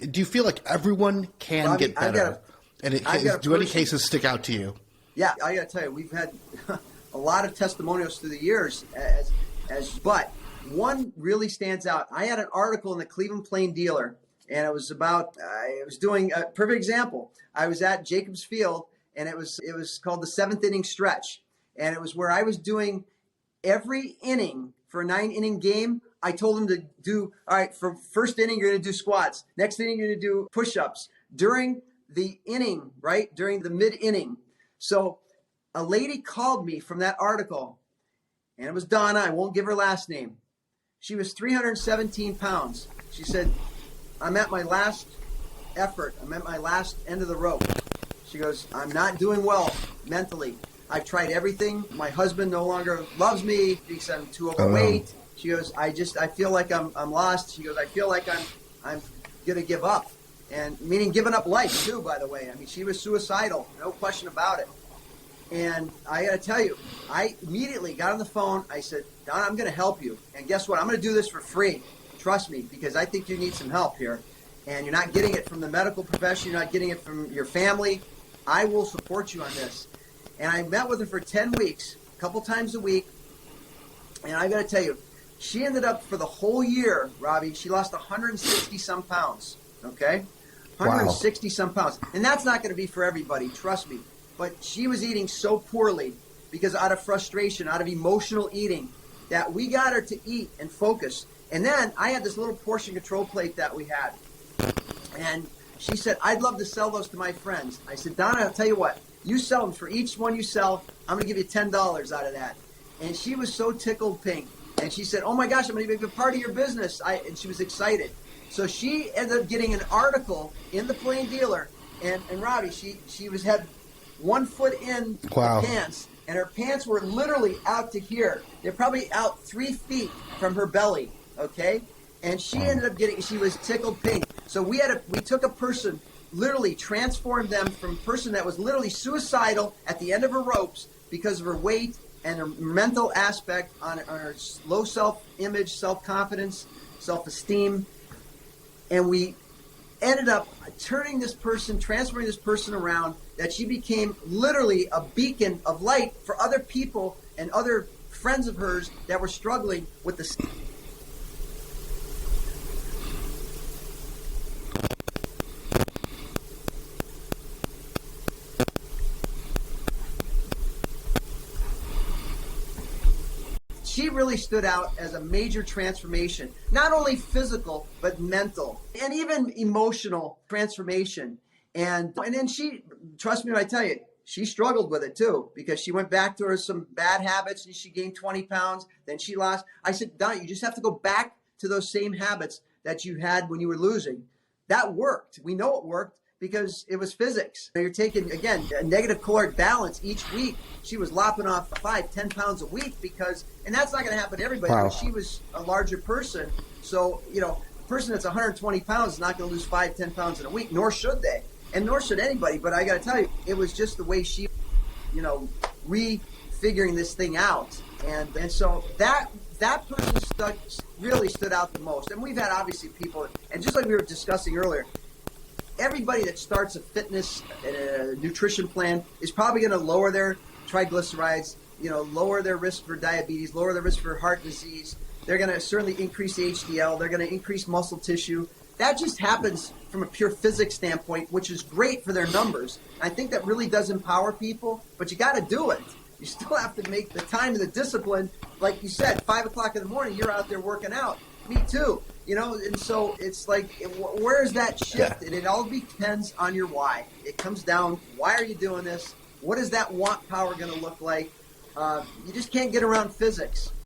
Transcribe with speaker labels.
Speaker 1: Do you feel like everyone can get better? Do any cases stick out to you?
Speaker 2: Yeah, I got to tell you, we've had a lot of testimonials through the years, but one really stands out. I had an article in the Cleveland Plain Dealer, and it was about, I was doing a perfect example. I was at Jacobs Field, and it was called the 7th inning stretch. And it was where I was doing every inning for a 9-inning game. I told them to do, all right, for first inning, you're going to do squats. Next inning, you're going to do push-ups. During the inning, right, during the mid-inning. So a lady called me from that article, and it was Donna. I won't give her last name. She was 317 pounds. She said, I'm at my last effort. I'm at my last end of the rope. She goes, I'm not doing well mentally. I've tried everything. My husband no longer loves me because I'm too overweight. She goes, I feel like I'm lost. She goes, I feel like I'm going to give up. And meaning giving up life too, by the way. I mean, she was suicidal, no question about it. And I got to tell you, I immediately got on the phone. I said, Don, I'm going to help you. And guess what? I'm going to do this for free. Trust me, because I think you need some help here. And you're not getting it from the medical profession. You're not getting it from your family. I will support you on this. And I met with her for 10 weeks, a couple times a week. And I got to tell you, she ended up for the whole year, Robbie, she lost 160 some pounds. Okay? 160 some pounds. And that's not going to be for everybody, trust me. But she was eating so poorly because out of frustration, out of emotional eating, that we got her to eat and focus. And then I had this little portion control plate that we had. And she said, I'd love to sell those to my friends. I said, Donna, I'll tell you what, you sell them. For each one you sell, I'm going to give you $10 out of that. And she was so tickled pink. And she said, oh my gosh, I'm going to be a part of your business. And she was excited. So she ended up getting an article in the Plain Dealer. And Robbie, she had 1 foot in the pants. And her pants were literally out to here. They're probably out 3 feet from her belly. Okay? And she ended up she was tickled pink. So we took a person, literally transformed them from a person that was literally suicidal at the end of her ropes because of her weight and her mental aspect on her low self-image, self-confidence, self-esteem. And we ended up transferring this person around, that she became literally a beacon of light for other people and other friends of hers that were struggling with the She really stood out as a major transformation, not only physical, but mental and even emotional transformation. And then she, trust me when I tell you, she struggled with it too, because she went back to some bad habits and she gained 20 pounds. Then she lost. I said, Don, you just have to go back to those same habits that you had when you were losing. That worked. We know it worked because it was physics. You're taking, again, a negative caloric balance each week. She was lopping off 5-10 pounds a week and that's not going to happen to everybody. Wow. She was a larger person. So, a person that's 120 pounds is not going to lose 5-10 pounds in a week, nor should they. And nor should anybody. But I got to tell you, it was just the way she, refiguring this thing out. And so that person really stood out the most. And we've had obviously people, and just like we were discussing earlier, everybody that starts a fitness and a nutrition plan is probably going to lower their triglycerides, lower their risk for diabetes, lower their risk for heart disease. They're going to certainly increase the HDL. They're going to increase muscle tissue. That just happens from a pure physics standpoint, which is great for their numbers. I think that really does empower people, but you got to do it. You still have to make the time and the discipline. Like you said, 5 o'clock in the morning, you're out there working out. Me too. And so it's like, where's that shift? Yeah. And it all depends on your why. It comes down, why are you doing this? What is that want power going to look like? You just can't get around physics.